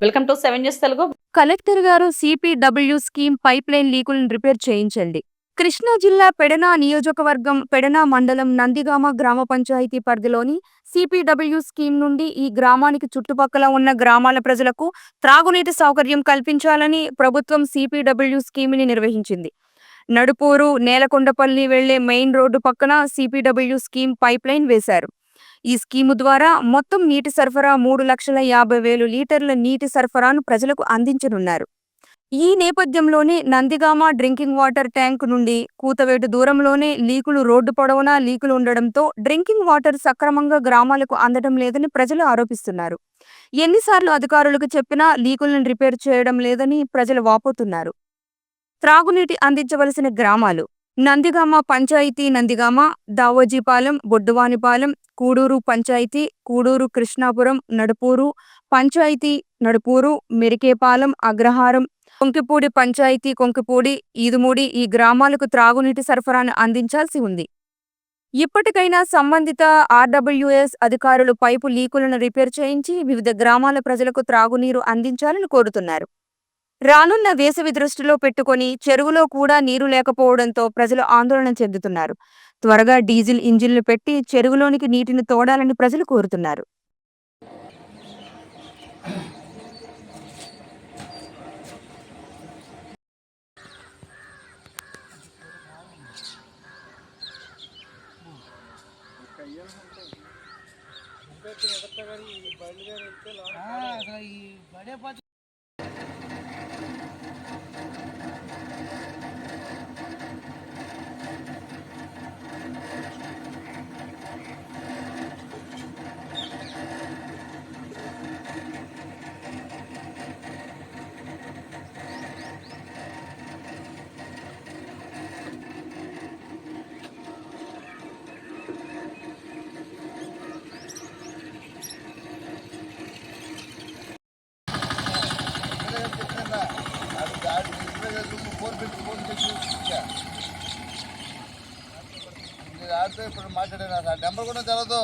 Welcome to 7 news Telugu. Collector గారు CPW scheme pipeline లీకులను repair చేయించండి. కృష్ణా జిల్లా పెడన నియోజకవర్గం పెడన మండలం నందిగామ గ్రామ పంచాయతీ పరిధిలోని సిపిడబ్ల్యూ స్కీమ్ నుండి ఈ గ్రామానికి చుట్టుపక్కల ఉన్న గ్రామాల ప్రజలకు త్రాగునీటి సౌకర్యం కల్పించాలని ప్రభుత్వం సిపిడబ్ల్యూ స్కీమ్ని నిర్వహించింది. నడుపూరు నేలకొండపల్లి వెళ్లే మెయిన్ రోడ్డు పక్కన సిపిడబ్ల్యూ స్కీమ్ పైప్ లైన్ వేశారు. ఈ స్కీము ద్వారా మొత్తం నీటి సరఫరా 3,50,000 లీటర్ల నీటి సరఫరాను ప్రజలకు అందించనున్నారు. ఈ నేపథ్యంలోనే నందిగామ డ్రింకింగ్ వాటర్ ట్యాంక్ నుండి కూతవేటు దూరంలోనే లీకులు రోడ్డు పొడవునా లీకులు ఉండడంతో డ్రింకింగ్ వాటర్ సక్రమంగా గ్రామాలకు అందడం లేదని ప్రజలు ఆరోపిస్తున్నారు. ఎన్నిసార్లు అధికారులకు చెప్పినా లీకులను రిపేర్ చేయడం లేదని ప్రజలు వాపోతున్నారు. త్రాగునీటి అందించవలసిన గ్రామాలు: నందిగామ పంచాయతీ నందిగామ, దావోజీపాలెం, బొడ్డువానిపాలెం, కూడూరు పంచాయతీ, కూడూరు కృష్ణాపురం, నడుపూరు పంచాయతీ నడుపూరు, మెరికేపాలెం, అగ్రహారం, కొంకిపూడి పంచాయతీ కొంకిపూడి, ఈదుమూడి ఈ గ్రామాలకు త్రాగునీటి సరఫరాను అందించాల్సి ఉంది. ఇప్పటికైనా సంబంధిత ఆర్డబ్ల్యూఎస్ అధికారులు పైపు లీకులను రిపేర్ చేయించి వివిధ గ్రామాల ప్రజలకు త్రాగునీరు అందించాలని కోరుతున్నారు. రానున్న వేసవి దృష్టిలో పెట్టుకుని చెరువులో కూడా నీరు లేకపోవడంతో ప్రజలు ఆందోళన చెందుతున్నారు. త్వరగా డీజిల్ ఇంజిన్లు పెట్టి చెరువులోనికి నీటిని తోడాలని ప్రజలు కోరుతున్నారు. ఇప్పుడు మాట్లాడినా సార్ నెంబర్ కూడా తెలదు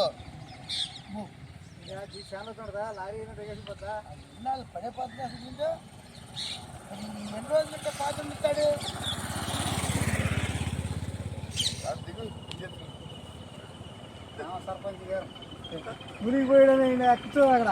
పడే పోతుంది అసలు ఎన్ని రోజులు పాత్ర ఇస్తాడు సర్పంచ్ గారు మునిగిపోయాడు ఎక్కుతూ అక్కడ